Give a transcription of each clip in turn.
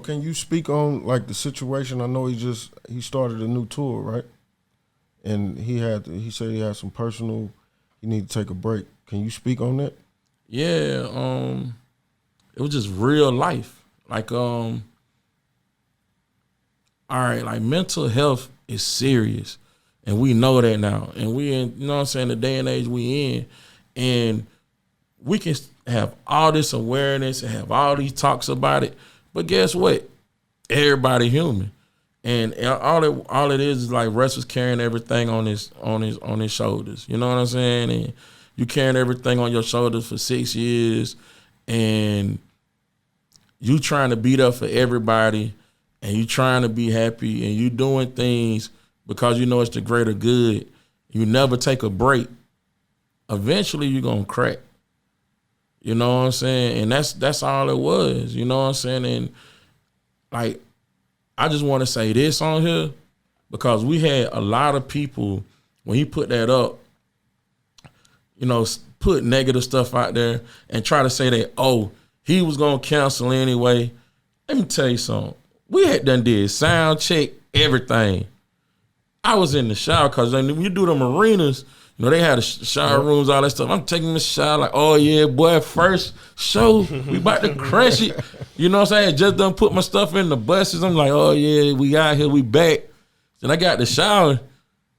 can you speak on like the situation? I know he started a new tour, right? And he said he had some personal, he need to take a break. Can you speak on that? Yeah, it was just real life. Like, all right, like mental health is serious. And we know that now. And we in, you know what I'm saying, the day and age we in. And we can have all this awareness and have all these talks about it. But guess what? Everybody human. And all it is like Russ was carrying everything on his shoulders. You know what I'm saying? And you carrying everything on your shoulders for 6 years, and you trying to be there for everybody, and you trying to be happy, and you doing things because you know it's the greater good. You never take a break. Eventually you're gonna crack. You know what I'm saying? And that's all it was. You know what I'm saying? And like, I just want to say this on here because we had a lot of people when he put that up, you know, put negative stuff out there and try to say that, oh, he was going to cancel anyway. Let me tell you something. We had done did sound check, everything. I was in the shower because when you do the marinas, you know, they had the shower rooms, all that stuff. I'm taking the shower like, oh, yeah, boy, first show, we about to crush it. You know what I'm saying? Just done put my stuff in the buses. I'm like, oh, yeah, we out here, we back. Then I got the shower.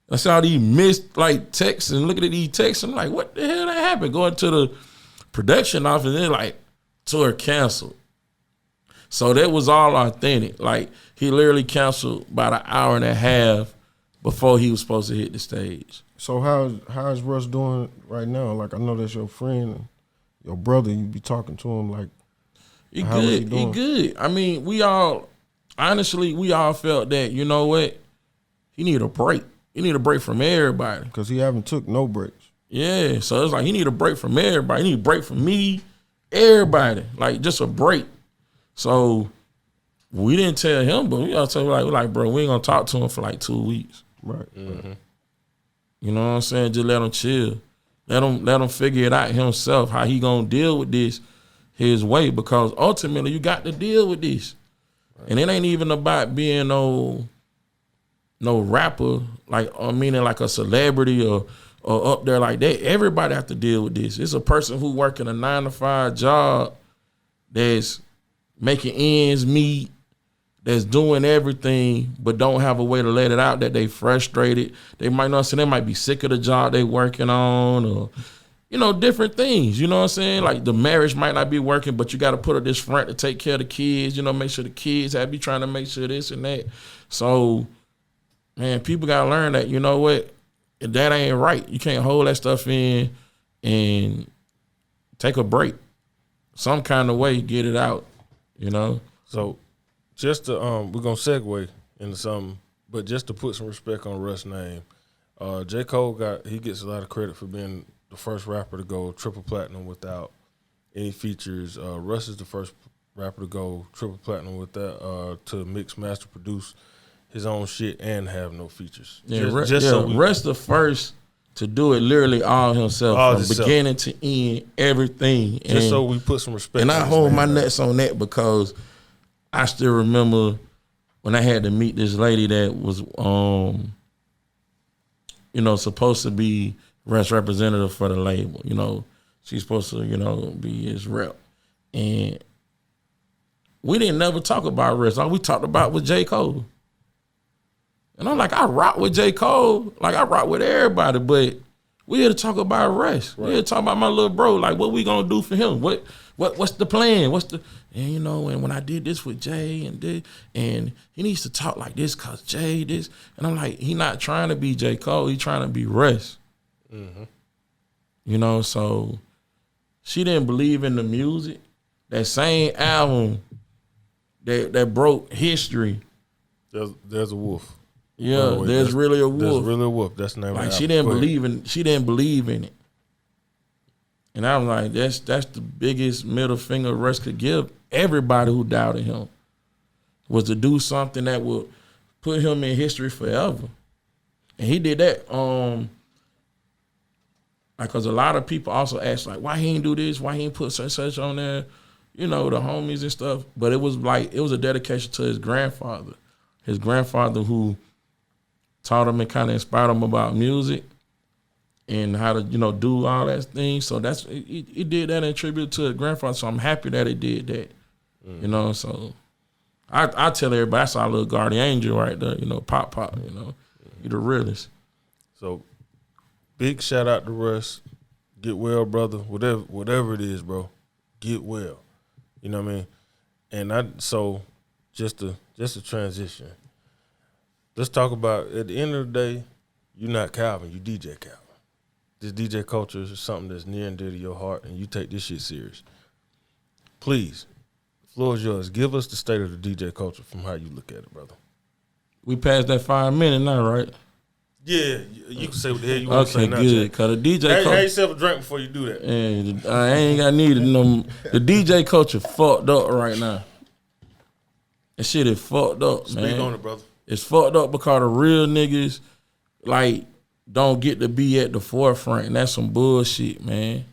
I saw these missed, like, texts and looking at these texts. I'm like, what the hell that happened? Going to the production office, and they're like, tour canceled. So that was all authentic. Like, he literally canceled about an hour and a half before he was supposed to hit the stage. So how is Russ doing right now? Like, I know that's your friend and your brother. You be talking to him like, he good. He good. I mean, we all felt that, you know what? He need a break. He need a break from everybody. Because he haven't took no breaks. Yeah, so it's like he need a break from everybody. He need a break from me, everybody. Like, just a break. So we didn't tell him, but we all tell him, like, bro, we ain't gonna talk to him for like 2 weeks. Right. Mm-hmm. You know what I'm saying? Just let him chill. Let him figure it out himself, how he gonna deal with this his way, because ultimately you got to deal with this. Right. And it ain't even about being no rapper, like, meaning like a celebrity or up there like that. Everybody have to deal with this. It's a person who working a 9-to-5 job that's making ends meet, that's doing everything, but don't have a way to let it out, that they frustrated. They might not say they might be sick of the job they working on, or, you know, different things. You know what I'm saying? Like, the marriage might not be working, but you got to put up this front to take care of the kids, you know, make sure the kids happy, trying to make sure this and that. So, man, people got to learn that, you know what? That ain't right. You can't hold that stuff in and take a break. Some kind of way, get it out, you know? So, just to, we're going to segue into something, but just to put some respect on Russ' name, J. Cole he gets a lot of credit for being the first rapper to go triple platinum without any features. Russ is the first rapper to go triple platinum with that, to mix, master, produce his own shit and have no features. Yeah, Russ the first to do it literally all himself, from beginning to end, everything. Just so we put some respect. And I hold my nuts on that because I still remember when I had to meet this lady that was, you know, supposed to be Russ representative for the label. You know, she's supposed to, you know, be his rep. And we didn't never talk about Russ. All we talked about was J. Cole. And I'm like, I rock with J. Cole. Like, I rock with everybody, but we here to talk about Russ. Right. We here to talk about my little bro. Like, what we gonna do for him? What's the plan? And you know, and when I did this with Jay and he needs to talk like this cause Jay this, and I'm like, he not trying to be J. Cole, he trying to be Russ. Mm-hmm. You know, so she didn't believe in the music. That same album that broke history. There's a wolf. Yeah, there's really a wolf. There's really a wolf. That's the name of the album. She didn't believe in it. And I'm like, that's the biggest middle finger Russ could give everybody who doubted him, was to do something that would put him in history forever. And he did that. Because a lot of people also ask, like, why he ain't do this? Why he ain't put such on there? you know, the homies and stuff. But it was a dedication to his grandfather. His grandfather who taught him and kind of inspired him about music and how to, you know, do all that things. So that's he did that in tribute to his grandfather. So I'm happy that he did that. You know, so I tell everybody that's our little guardian angel right there. You know, pop, you know, you the realest. So big shout out to Russ. Get well, brother. Whatever it is, bro. Get well. You know what I mean? And so just to transition. Let's talk about, at the end of the day, you're not Calvin, you DJ Calvin. This DJ culture is something that's near and dear to your heart, and you take this shit serious. Please, the floor is yours. Give us the state of the DJ culture from how you look at it, brother. We passed that 5 minutes now, right? Yeah, you can say what the hell you want to say now. Okay, good. Because the DJ culture. Have yourself a drink before you do that. And I ain't got needed no. The DJ culture fucked up right now. That shit is fucked up, man. Speak on it, brother. It's fucked up because the real niggas, like, don't get to be at the forefront. And that's some bullshit, man.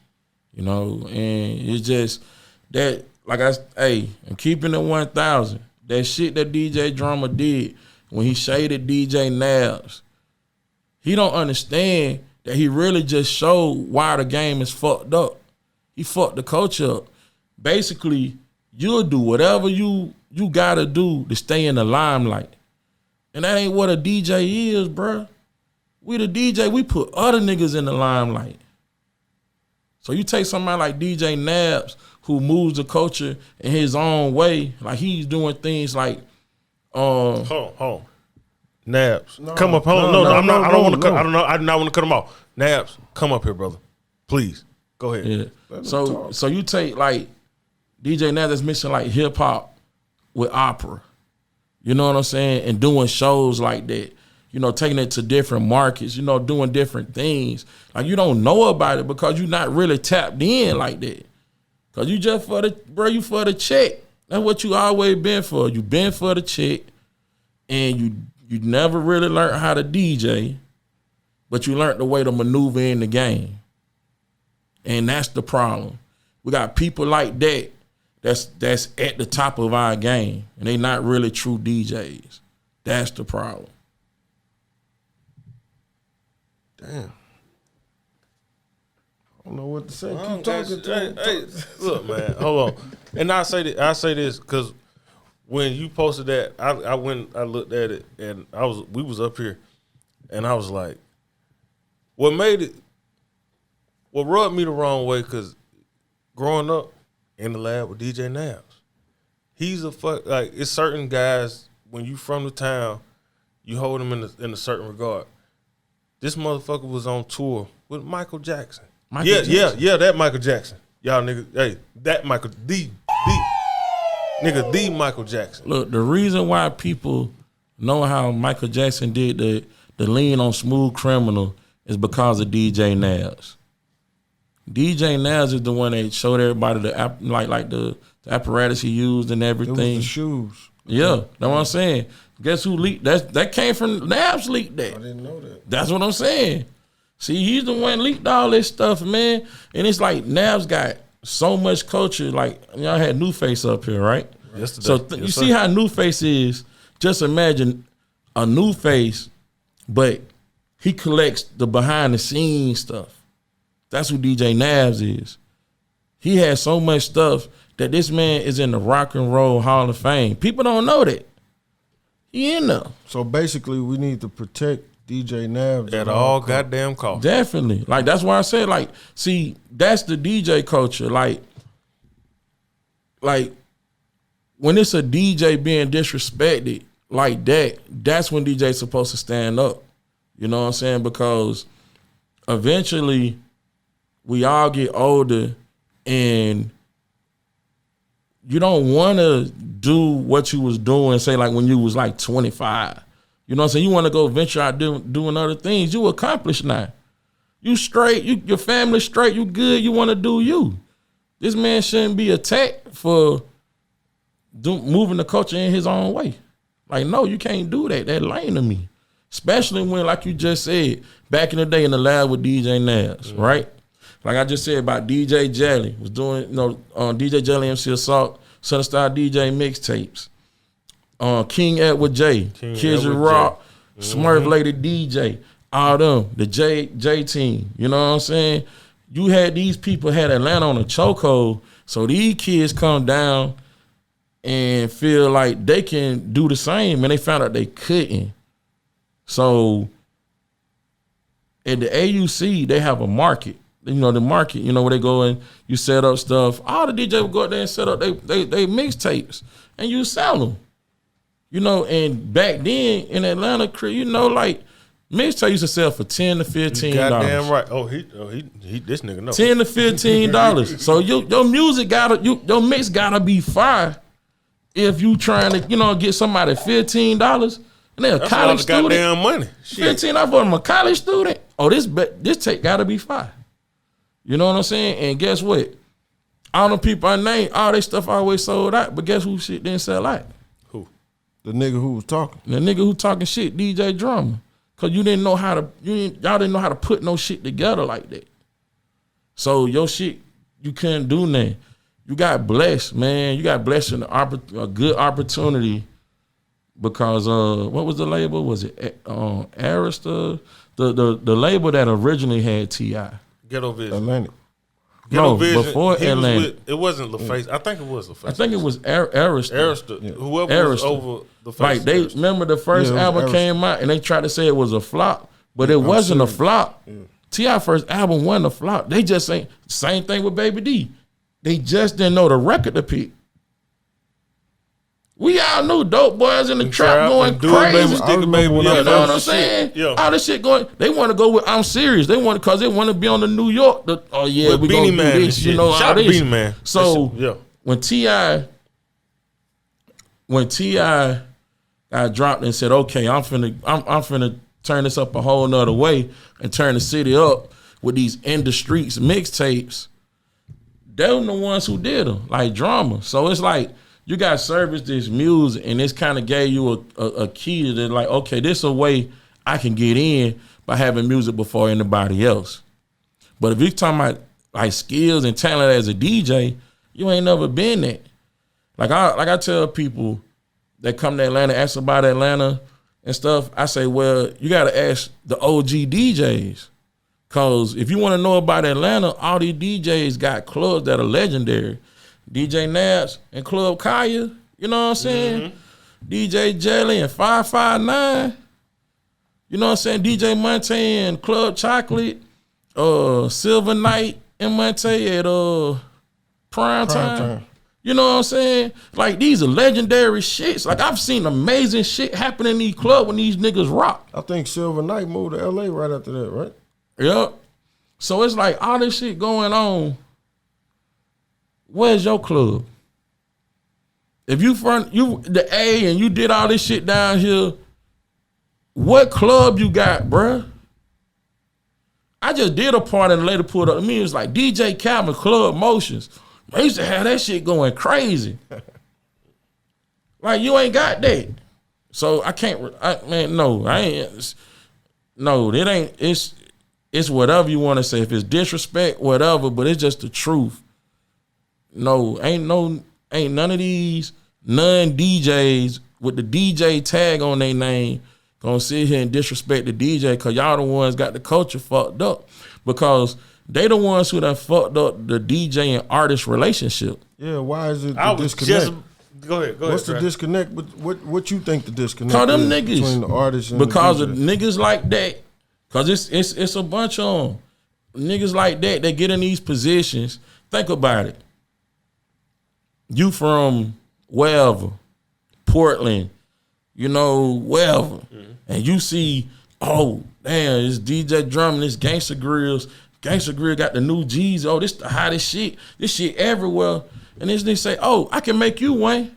You know, and it's just that, like I'm keeping it 1,000. That shit that DJ Drama did when he shaded DJ Nabs, he don't understand that he really just showed why the game is fucked up. He fucked the culture up. Basically, you'll do whatever you gotta do to stay in the limelight. And that ain't what a DJ is, bruh. We the DJ, we put other niggas in the limelight. So you take somebody like DJ Nabs, who moves the culture in his own way, like he's doing things like Hold on. Nabs, come up. Hold on. I do not want to cut him off. Nabs, come up here, brother. Please. Go ahead. Yeah. So you take like DJ Nabs that's mixing like hip hop with opera. You know what I'm saying? And doing shows like that. You know, taking it to different markets, you know, doing different things. Like you don't know about it because you're not really tapped in like that. Cause you just you for the check. That's what you always been for. You been for the check, and you never really learned how to DJ, but you learned the way to maneuver in the game. And that's the problem. We got people like that that's at the top of our game, and they not really true DJs. That's the problem. Damn. I don't know what to say. Keep talking. Hey, look, man, hold on. And I say this because when you posted that, I looked at it, and we was up here, and I was like, what rubbed me the wrong way, because growing up in the lab with DJ Nabs, he's it's certain guys, when you from the town, you hold him in a certain regard. This motherfucker was on tour with Michael Jackson. Yeah, that Michael Jackson. Y'all niggas, hey, that Michael, the Michael Jackson. Look, the reason why people know how Michael Jackson did the lean on Smooth Criminal is because of DJ Nabs. DJ Nabs is the one that showed everybody the apparatus he used and everything. It was the shoes. Yeah, that's what I'm saying. Guess who leaked? That came from Nabs leaked that. I didn't know that. That's what I'm saying. See, he's the one leaked all this stuff, man. And it's like Nabs got so much culture. Like, y'all had New Face up here, right? Yesterday. So you see how New Face is. Just imagine a New Face, but he collects the behind the scenes stuff. That's who DJ Nabs is. He has so much stuff that this man is in the Rock and Roll Hall of Fame. People don't know that. He in there. So basically, we need to protect DJ Nabs at all goddamn costs. Definitely. Like, that's why I said, like, see, that's the DJ culture. Like when it's a DJ being disrespected like that, that's when DJ's supposed to stand up. You know what I'm saying? Because eventually we all get older and you don't want to do what you was doing, say, like when you was like 25. You know what I'm saying? You want to go venture out doing other things. You accomplished now. You straight, your family straight, you good, you want to do you. This man shouldn't be attacked for moving the culture in his own way. Like, no, you can't do that. That's lame to me. Especially when, like you just said, back in the day in the lab with DJ Nabs, right? Like I just said about DJ Jelly was doing, DJ Jelly, MC Assault, Southern Style DJ mixtapes. King Edward J, Kids Rock, Smurf Lady DJ, all them, the J team. You know what I'm saying? You had these people had Atlanta on a chokehold, so these kids come down and feel like they can do the same, and they found out they couldn't. So at the AUC, they have a market. The market, where they go and you set up stuff. All the DJs would go out there and set up they mixtapes, and you sell them. And back then in Atlanta, like mixtape used to sell for $10 to $15. Goddamn right. Oh, he this nigga know. $10 to $15. So your music your mix gotta be fire. If you trying to, get somebody $15 and they're a college student, goddamn money. Shit. $15 for them a college student. Oh, this tape gotta be fire. You know what I'm saying? And guess what? All the people I named, all they stuff always sold out. But guess who shit didn't sell out? Who? The nigga who was talking. The nigga who talking shit, DJ Drummer. Cause y'all didn't know how to put no shit together like that. So your shit, you couldn't do nothing. You got blessed, man. You got blessed in a good opportunity because what was the label? Was it Arista? The label that originally had T.I. Ghetto Vision. Atlantic. No, before Atlantic. It wasn't LaFace. I think it was LaFace. I think it was Arista. Arista. Yeah. Whoever was over the face. Like they remember the first album came out and they tried to say it was a flop, but it wasn't a flop. Yeah. T.I. first album wasn't a flop. They just ain't same thing with Baby D. They just didn't know the record to pick. We all knew dope boys in the trap going crazy. You know what I'm saying? Yeah. All this shit going. They want to go with I'm Serious. They want because they want to be on the New York. We gonna do this. Shout all this. Beanie Man. So when T.I. got dropped and said, "Okay, I'm finna turn this up a whole nother way and turn the city up with these in the streets mixtapes," they were the ones who did them, like Drama. So it's like you got service this music, and this kind of gave you a key to like, okay, this is a way I can get in by having music before anybody else. But if you're talking about like skills and talent as a DJ, you ain't never been that. Like I tell people that come to Atlanta, ask about Atlanta and stuff, I say, well, you got to ask the OG DJs. Because if you want to know about Atlanta, all these DJs got clubs that are legendary. DJ Naps and Club Kaya, you know what I'm saying? Mm-hmm. DJ Jelly and 559. You know what I'm saying? DJ Monte and Club Chocolate. Silver Night and Monte at Prime Time. You know what I'm saying? Like, these are legendary shits. Like, I've seen amazing shit happen in these clubs when these niggas rock. I think Silver Night moved to LA right after that, right? Yep. So it's like all this shit going on. Where's your club? If you the A and you did all this shit down here, what club you got, bruh? I just did a part and later put up. I mean, it was like DJ Calvin Club Motions. I used to have that shit going crazy. Like, you ain't got that. So I can't, no, I ain't, no, it ain't, it's whatever you want to say. If it's disrespect, whatever, but it's just the truth. No, ain't none of these non-DJs with the DJ tag on their name gonna sit here and disrespect the DJ because y'all the ones got the culture fucked up. Because they the ones who done fucked up the DJ and artist relationship. Yeah, why is it the disconnect? Go ahead. What's the disconnect? What you think the disconnect Call them is niggas between the artists and because the of niggas like that. Because it's a bunch of them. Niggas like that get in these positions. Think about it. You from wherever, Portland, wherever, and you see, oh, damn, it's DJ Drum, this Gangsta Grills. Gangsta Grill got the new G's. Oh, this the hottest shit. This shit everywhere. And then they say, oh, I can make you one.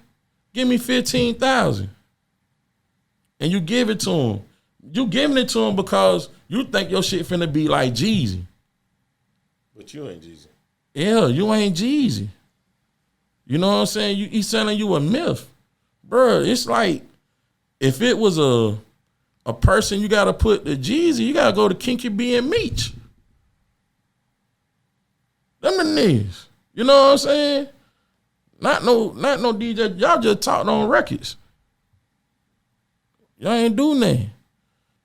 Give me 15,000. And you give it to him. You giving it to him because you think your shit finna be like Jeezy. But you ain't Jeezy. Yeah, you ain't Jeezy. You know what I'm saying? He's selling you a myth. Bruh, it's like, if it was a person you gotta put the Jeezy, you gotta go to Kinky B and Meech. Them the niggas. You know what I'm saying? Not no DJ. Y'all just talked on records. Y'all ain't do nothing.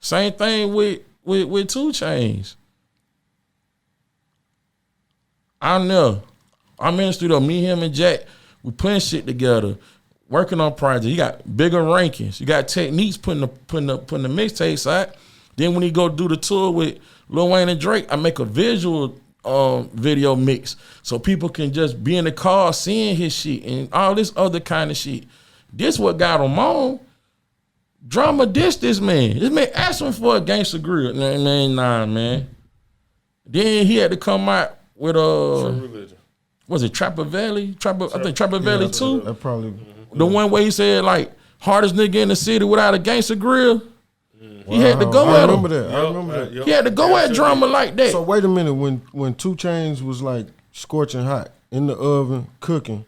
Same thing with 2 Chainz. I'm in the studio, me, him, and Jack, we putting shit together, working on projects. You got bigger rankings. You got techniques putting the mixtapes out. Then when he go do the tour with Lil Wayne and Drake, I make a visual video mix so people can just be in the car seeing his shit and all this other kind of shit. This what got him on. Drama dissed this man. This man asked him for a gangster grill. Nah, man. Then he had to come out with True Religion. Was it Trapper Valley? I think Trapper Valley 2. That probably The one where he said like hardest nigga in the city without a gangster grill. He had to go I at remember him. that. I remember that. He had to go at Drama like that. So wait a minute, when 2 Chainz was like scorching hot in the oven cooking,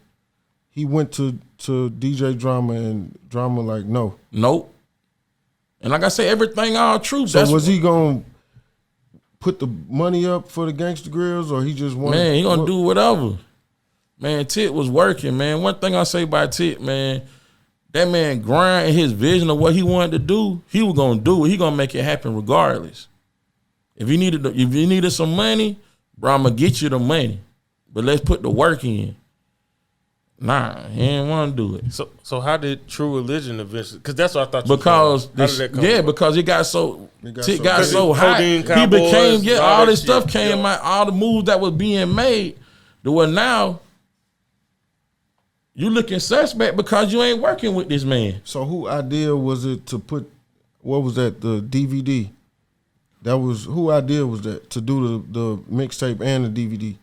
he went to DJ Drama and Drama like no. Nope. And like I said, everything all true. So was he gonna put the money up for the gangster grills, or he just wanted? Man, he gonna do whatever. Man, Tit was working, man. One thing I say about Tit, man, that man grind and his vision of what he wanted to do, he was gonna do it. He gonna make it happen regardless. If you needed some money, bro, I'm gonna get you the money. But let's put the work in. Nah, he didn't want to do it. So how did True Religion eventually? Because that's what I thought. Because because it got so hot. He became all this stuff came out, all the moves that was being made. To where now you looking suspect because you ain't working with this man. So who idea was it to put? What was that? The DVD. That was who idea was that to do the mixtape and the DVD?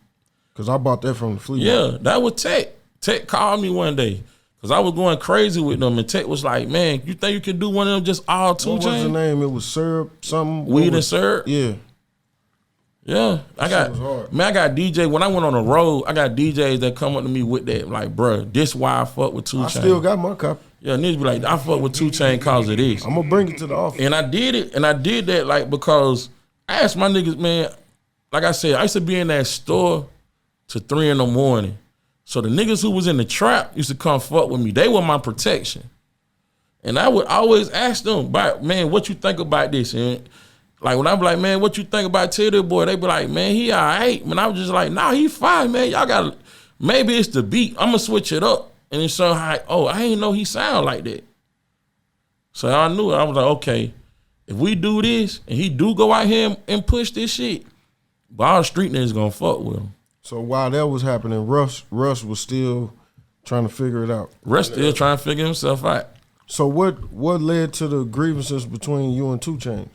Because I bought that from the flea market. Yeah, that was Tech. Tech called me one day because I was going crazy with them, and Tech was like, "Man, you think you can do one of them just all 2 Chainz?" What was the name? It was Syrup something. Weed and Syrup. Yeah. I got DJ when I went on the road. I got DJs that come up to me with that, like, bruh, this why I fuck with 2 Chainz. I still got my copy. Yeah, niggas be like, I fuck with 2 Chainz cause of this. I'm gonna bring it to the office. And I did it, and I did that like because I asked my niggas, man. Like I said, I used to be in that store to 3 a.m. So the niggas who was in the trap used to come fuck with me. They were my protection. And I would always ask them, man, what you think about this? And like when I be like, man, what you think about Teddy Boy? They be like, man, he all right. Man, I was just like, nah, he fine, man. Y'all got maybe it's the beat. I'm gonna switch it up. And it's so high. Oh, I ain't know he sound like that. So I knew it. I was like, okay, if we do this and he do go out here and push this shit, but all the street niggas gonna fuck with him. So while that was happening, Russ was still trying to figure it out. Russ still trying to figure himself out. So what led to the grievances between you and 2 Chainz?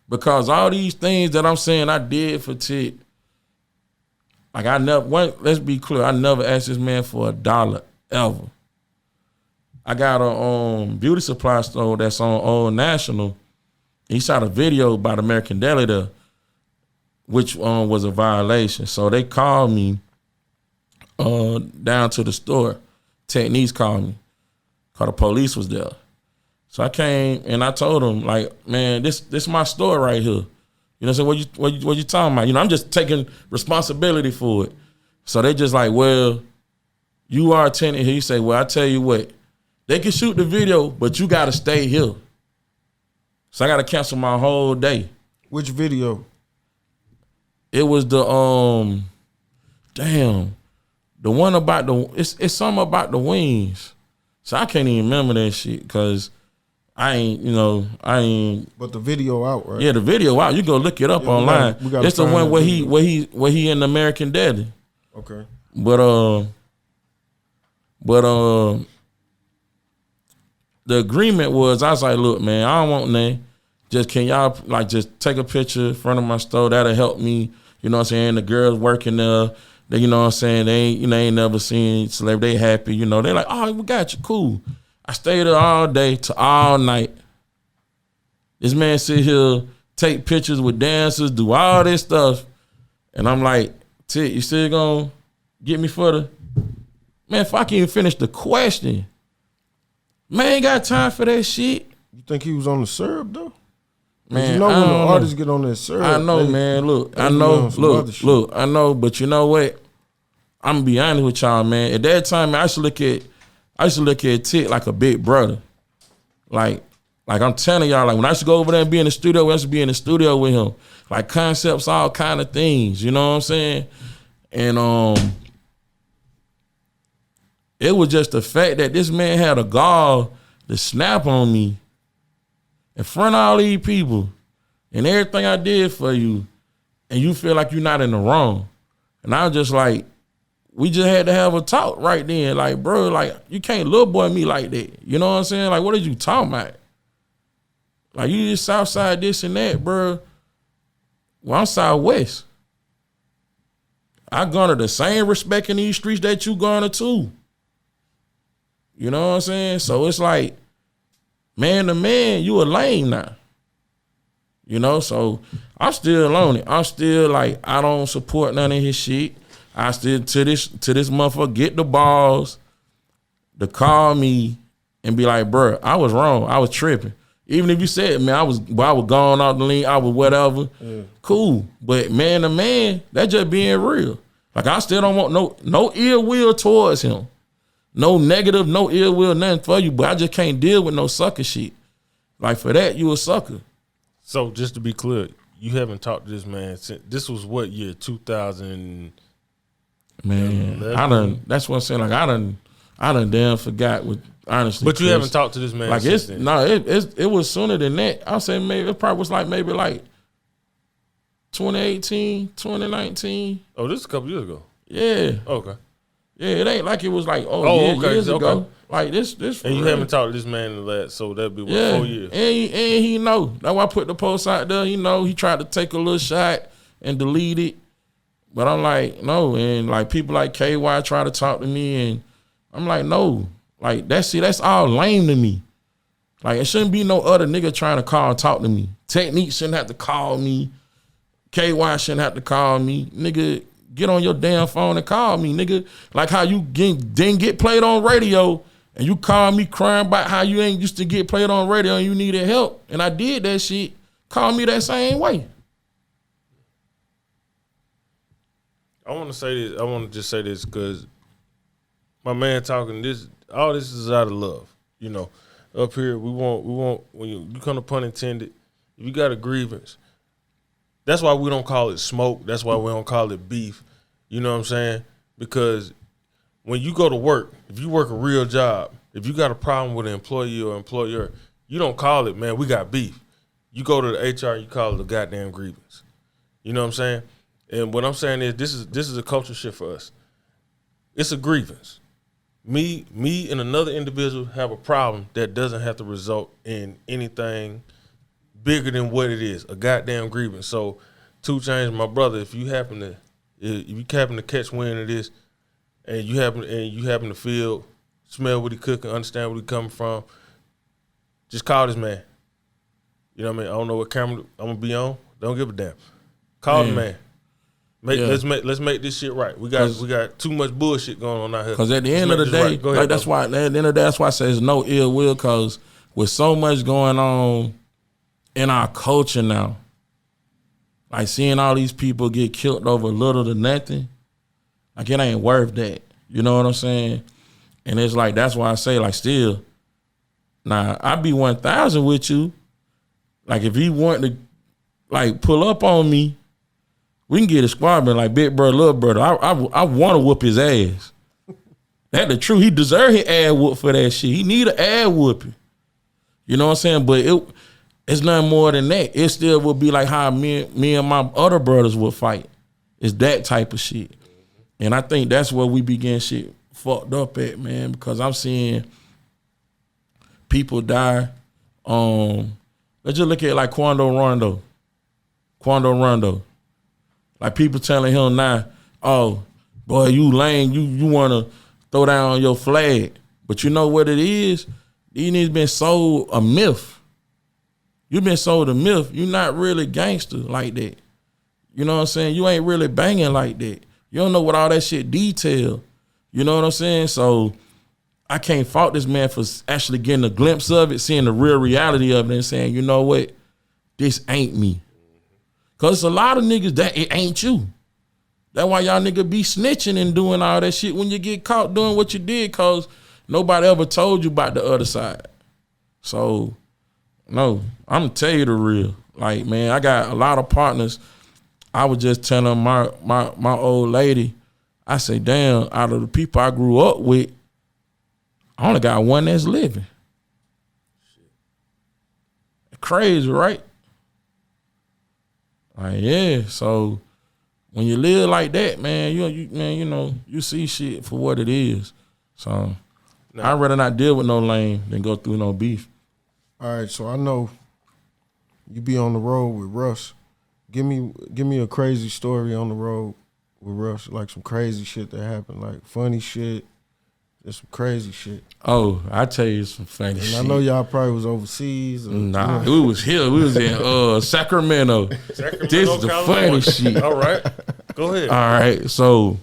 Because all these things that I'm saying I did for Tit, like let's be clear, I never asked this man for $1 ever. I got a beauty supply store that's on Old National. He shot a video about American Deli there, which was a violation. So they called me down to the store. Techniques called me, cause the police was there. So I came and I told them, like, man, this my store right here. You know what I'm saying? What you talking about? You know, I'm just taking responsibility for it. So they just like, well, you are a tenant here. He say, well, I tell you what, they can shoot the video, but you gotta stay here. So I gotta cancel my whole day. Which video? It was the the one about it's something about the wings. So I can't even remember that shit because I ain't. But the video out, right? Yeah, the video out. You go look it up online. It's the one where he in the American Deli. Okay. But the agreement was I was like, look, man, I don't want nothing. Just can y'all like just take a picture in front of my store? That'll help me. You know what I'm saying? The girls working there, they, you know what I'm saying? They ain't never seen celebrity. They happy. You know, they like, oh, we got you, cool. I stayed there all day to all night. This man sit here, take pictures with dancers, do all this stuff. And I'm like, Tit, you still gonna get me for the... Man, if I can't even finish the question, man, ain't got time for that shit. You think he was on the syrup, though? Man, you know I when the don't artists know. get on that syrup, I know, man. Look, they I be know. on some other shit. Look, I know. But you know what? I'm gonna be honest with y'all, man. At that time, man, I used to look at Tick like a big brother. Like I'm telling y'all, like when I used to go over there and be in the studio, I used to be in the studio with him. Like concepts, all kind of things. You know what I'm saying? And it was just the fact that this man had a gall to snap on me in front of all these people and everything I did for you, and you feel like you're not in the wrong. And I was just like, we just had to have a talk right then. Like, bro, like, you can't little boy me like that. You know what I'm saying? Like, what are you talking about? Like, you just Southside this and that, bro. Well, I'm Southwest. I garner the same respect in these streets that you garner too. You know what I'm saying? So it's like, man to man, you a lame now. You know, so I'm still on it. I'm still like, I don't support none of his shit. I still to this motherfucker get the balls to call me and be like, bro, I was wrong. I was tripping. Even if you said, man, I was gone off the lane, I was whatever. Yeah. Cool. But man to man, that just being real. Like I still don't want no ill will towards him. No negative, no ill will, nothing for you. But I just can't deal with no sucker shit. Like for that, you a sucker. So just to be clear, you haven't talked to this man since this was what year? 2000. Man, I done. That's what I'm saying. Like I done damn forgot. With honestly, but you haven't talked to this man. Like since then. It was sooner than that. I'll say maybe it probably was maybe 2018, 2019. Oh, this is a couple years ago. Yeah. Okay. Yeah, it ain't like it was like years ago. Okay. Like this. And you haven't talked to this man in the last, so that'd be 4 years. And he know. That's why I put the post out there. He know he tried to take a little shot and delete it. But I'm like, no. And like people like KY try to talk to me and I'm like, no. Like that's all lame to me. Like it shouldn't be no other nigga trying to call and talk to me. Technique shouldn't have to call me. KY shouldn't have to call me. Nigga, get on your damn phone and call me, nigga. Like how you didn't get played on radio and you call me crying about how you ain't used to get played on radio and you needed help. And I did that shit. Call me that same way. I want to say this. I want to just say this because my man talking this. All this is out of love. You know, up here we want when you come to Punn Intended. If you got a grievance, that's why we don't call it smoke. That's why we don't call it beef. You know what I'm saying? Because when you go to work, if you work a real job, if you got a problem with an employee or employer, you don't call it, man, we got beef. You go to the HR, you call it a goddamn grievance. You know what I'm saying? And what I'm saying is this is a culture shift for us. It's a grievance. Me and another individual have a problem that doesn't have to result in anything bigger than what it is, a goddamn grievance. So 2 Chainz, my brother, if you happen to catch wind of this and you happen to feel, smell what he cooking, understand where he coming from, just call this man. You know what I mean? I don't know what camera I'm gonna be on. Don't give a damn. Call the man. Let's make this shit right. We got too much bullshit going on out here. Because at the end of the day, right. Ahead, that's why at the end of the day, that's why I say there's no ill will. Because with so much going on in our culture now, like seeing all these people get killed over little to nothing, like it ain't worth that. You know what I'm saying? And it's like that's why I say like still, nah, I be 1,000 with you. Like if he want to like pull up on me, we can get a squadron like big brother, little brother. I want to whoop his ass. That's the truth. He deserve his ass whoop for that shit. He need an ass whooping. You know what I'm saying? But it's nothing more than that. It still would be like how me and my other brothers would fight. It's that type of shit. And I think that's where we begin shit fucked up at, man, because I'm seeing people die. Let's just look at like Quando Rondo. Like people telling him now, oh, boy, you lame, you want to throw down your flag. But you know what it is? These niggas been sold a myth. You been sold a myth. You not really gangster like that. You know what I'm saying? You ain't really banging like that. You don't know what all that shit detail. You know what I'm saying? So I can't fault this man for actually getting a glimpse of it, seeing the real reality of it and saying, you know what? this ain't me. Cause a lot of niggas that it ain't you. That's why y'all nigga be snitching and doing all that shit when you get caught doing what you did, cause nobody ever told you about the other side. So, no, I'm gonna tell you the real. Like, man, I got a lot of partners. I was just telling my old lady, I say, damn, out of the people I grew up with, I only got one that's living. Crazy, right? Like, yeah, so when you live like that, man, you see shit for what it is. So I'd rather not deal with no lame than go through no beef. All right, so I know you be on the road with Russ. Give me a crazy story on the road with Russ, like some crazy shit that happened, like funny shit, just some crazy shit. Oh, I tell you some funny shit. I know y'all probably was overseas. Nah, we was here. We was in Sacramento. This is the funny shit. All right, go ahead. All right, so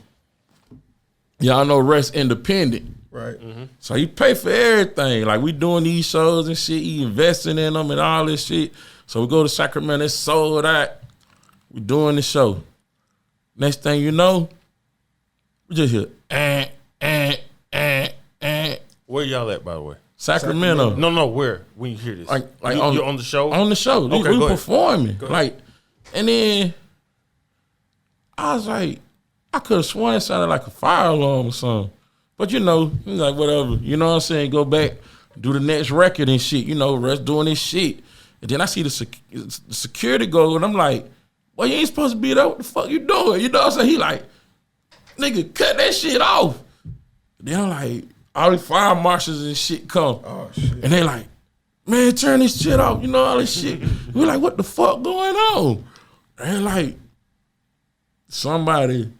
y'all know Russ Independent. Right. Mm-hmm. So he pay for everything. Like, we doing these shows and shit. He investing in them and all this shit. So we go to Sacramento. It's sold out. We doing the show. Next thing you know, we just hear Where y'all at, by the way? Sacramento. No, where? When you hear this, Like you're on the show. On the show, Okay, we go ahead. performing. Like, and then I was like, I could have sworn it sounded like a fire alarm or something. But like whatever. You know what I'm saying? Go back, do the next record and shit. Russ doing this shit. And then I see the security go, and I'm like, well, you ain't supposed to be there. What the fuck you doing? You know what I'm saying? He like, nigga, cut that shit off. Then I'm like, all the fire marshals and shit come. Oh, shit. And they like, man, turn this shit off. All this shit. We're like, what the fuck going on? And like, somebody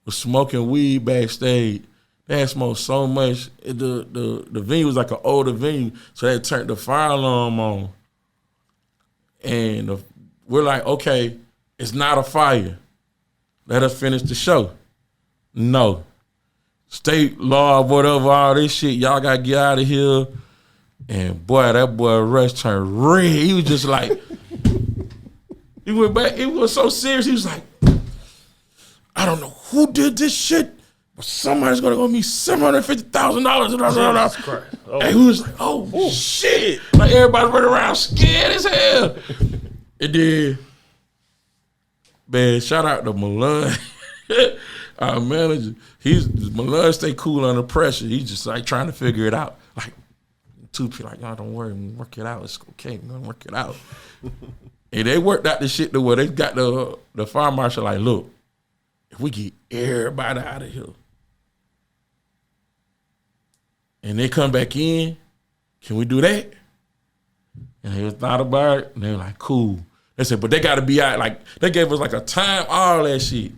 was smoking weed backstage. They had smoked so much. The venue was like an older venue, so they turned the fire alarm on. And we're like, okay, it's not a fire. Let us finish the show. No. State law, whatever, all this shit, y'all got to get out of here. And boy, that boy Russ turned red. He was just like, he went back. He was so serious. He was like, I don't know who did this shit, but somebody's going to owe me $750,000. Oh. And he was like, oh, shit. Like, everybody running around scared as hell. And then, man, shout out to Malone, our manager. Malone stay cool under pressure. He's just like trying to figure it out. Like, two people like, y'all don't worry, we'll work it out. It's okay, we're gonna work it out. And they worked out the shit to where they got the fire marshal like, look, if we get everybody out of here and they come back in, can we do that? And they thought about it, and they were like, cool. They said, but they got to be out. Like, they gave us like a time, all that shit.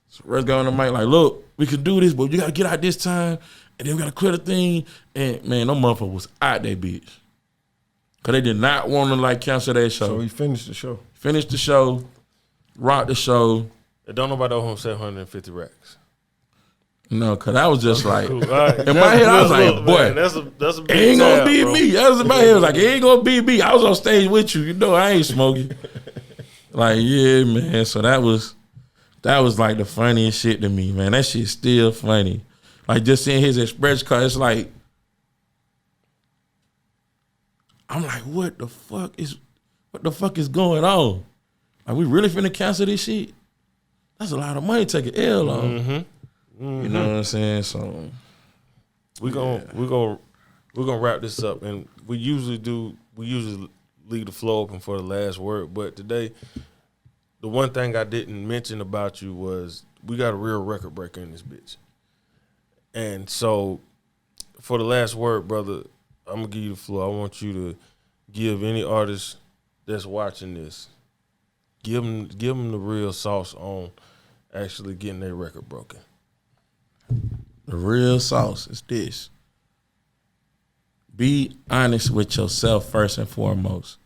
So Russ got on the mic like, look, we can do this, but you got to get out this time, and then we got to clear the thing. And, man, no motherfucker was out that bitch. Because they did not want to, like, cancel that show. So he finished the show. Finished the show, rocked the show. Don't nobody owe him 750 racks. No, because I was just like, Cool. Right. in my head, I was like, Look, boy, man, that's a big it ain't gonna tab, be bro. me. That was in my head. I was like, it ain't gonna be me. I was on stage with you. I ain't smoking. Like, yeah, man. So that was like the funniest shit to me, man. That shit's still funny. Like, just seeing his express card, it's like, I'm like, what the fuck is going on? Like, we really finna cancel this shit? That's a lot of money to take an L on. Mm-hmm. You know what I'm saying? So we're gonna wrap this up, and we usually leave the floor open for the last word. But today, the one thing I didn't mention about you was we got a real record breaker in this bitch. And so, for the last word, brother, I'm gonna give you the floor. I want you to give any artist that's watching this, give them the real sauce on actually getting their record broken. the real sauce is this. Be honest with yourself first and foremost.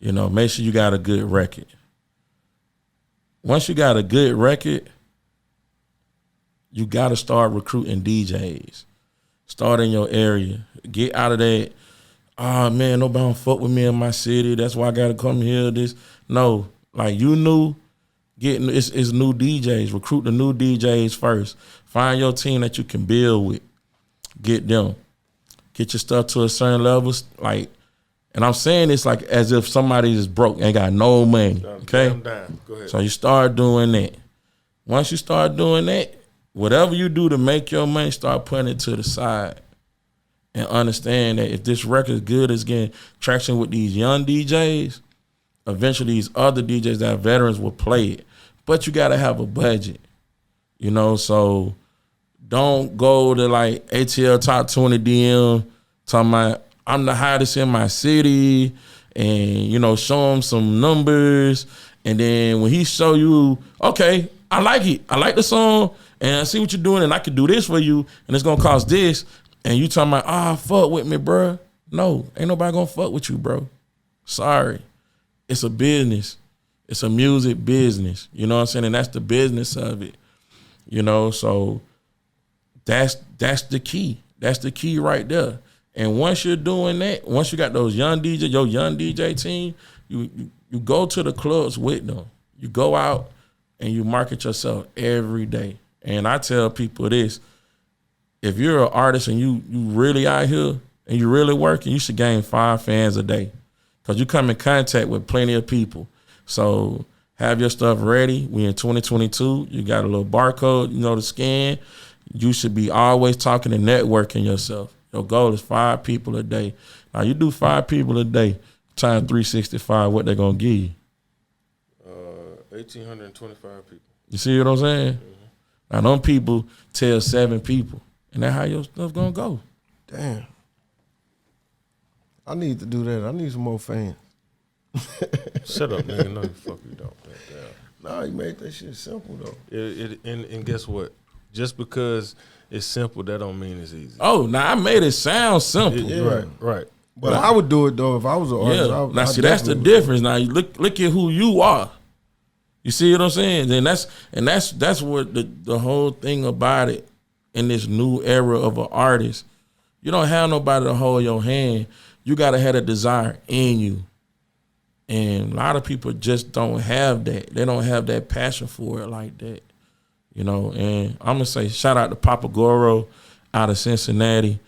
Make sure you got a good record. Once you got a good record, you got to start recruiting DJs. Start in your area. Get out of that oh man, nobody don't fuck with me in my city. That's why I gotta come here. This no, like you knew, getting it's new DJs. Recruit the new DJs first. Find your team that you can build with. Get them. Get your stuff to a certain level. Like, and I'm saying this like as if somebody is broke, ain't got no money. Okay, Go ahead. so you start doing that. Once you start doing that, whatever you do to make your money, start putting it to the side. And understand that if this record is good, it's getting traction with these young DJs, eventually these other DJs that are veterans will play it. But you gotta have a budget. You know, so don't go to like ATL Top 20 DM talking about I'm the hottest in my city and, you know, show him some numbers. And then when he show you, okay, I like it. I like the song and I see what you're doing and I can do this for you and it's gonna cost this. And you talking about, fuck with me, bro. No, ain't nobody gonna fuck with you, bro. Sorry. It's a business. It's a music business. You know what I'm saying? And that's the business of it. You know, so that's the key. That's the key right there. And once you're doing that, once you got those young DJs, your young DJ team, you go to the clubs with them. You go out and you market yourself every day. And I tell people this, if you're an artist and you really out here and you really working, you should gain 5 fans a day because you come in contact with plenty of people. So have your stuff ready. We in 2022. You got a little barcode, you know, to scan. You should be always talking and networking yourself. Your goal is 5 people a day. Now you do 5 people a day times 365. What they gonna give you? 1,825 people. You see what I'm saying? Mm-hmm. Now them people tell 7 people. And that's how your stuff gonna go. Damn. I need to do that. I need some more fans. Shut up, nigga. No, the fuck you don't. Nah, you made that shit simple though. And guess what? Just because it's simple, that don't mean it's easy. Oh, now I made it sound simple. Right. But I would do it though if I was an artist. Yeah. Now see, that's the difference. Now you look at who you are. You see what I'm saying? Then that's what the whole thing about it. In this new era of an artist, you don't have nobody to hold your hand. You gotta have a desire in you. And a lot of people just don't have that. They don't have that passion for it like that. You know, and I'm gonna say shout out to Papa Goro out of Cincinnati.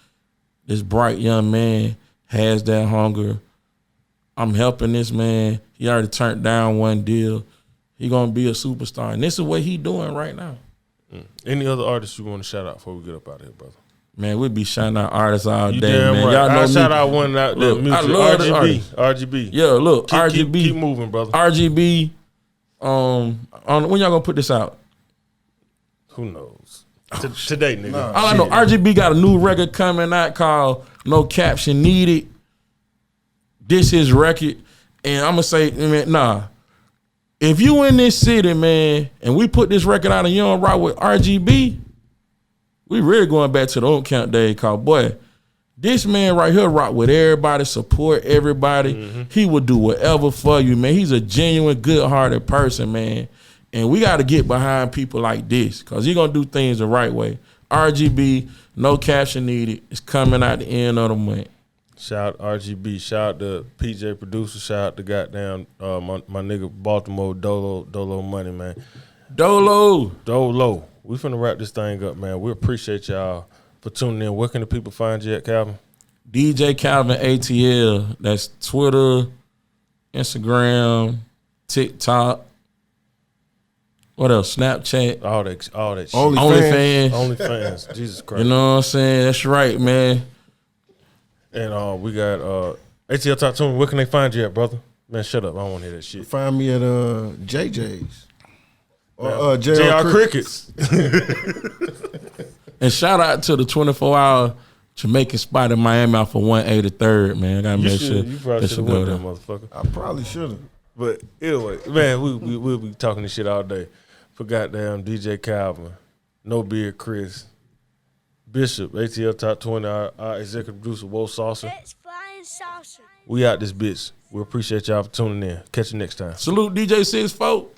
This bright young man has that hunger. I'm helping this man. He already turned down one deal. He gonna be a superstar. And this is what he doing right now. Any other artists you want to shout out before we get up out of here, brother? Man, we be shouting out artists all you day, damn man. Right. Y'all know I me. shout out one out there. Look, I love RGB. Yeah, look, RGB. Keep moving, brother. RGB. When y'all gonna put this out? Who knows? Today, nigga. Nah. All I know, RGB got a new record coming out called No Caption Needed. This his record. And I'm gonna say, man, nah. If you in this city, man, and we put this record out and you don't rock with RGB, we really going back to the old count day called, boy, this man right here rock with everybody, support everybody. Mm-hmm. He will do whatever for you, man. He's a genuine, good-hearted person, man. And we got to get behind people like this because you're going to do things the right way. RGB, No Caption Needed. It's coming out the end of the month. Shout out RGB. Shout out to PJ Producer. Shout out to goddamn my nigga Baltimore Dolo Money, man. Dolo. We finna wrap this thing up, man. We appreciate y'all for tuning in. Where can the people find you at, Calvin? DJ Calvin ATL. That's Twitter, Instagram, TikTok. What else? Snapchat. All that shit. OnlyFans. Jesus Christ. You know what I'm saying? That's right, man. And we got ATL Top 20. Where can they find you at, brother? Man, shut up. I don't want to hear that shit. Find me at JJ's. Or JR Crickets. And shout out to the 24-hour Jamaican spot in Miami off of 183rd, man. I gotta make sure. You probably should have went there, motherfucker. I probably should have. But anyway, man, we'll be talking this shit all day. For goddamn DJ Calvin, No Beard Chris, Bishop, ATL Top 20, our executive producer, Wo Saucer. It's flying saucer. We out this bitch. We appreciate y'all for tuning in. Catch you next time. Salute DJ 6 folk.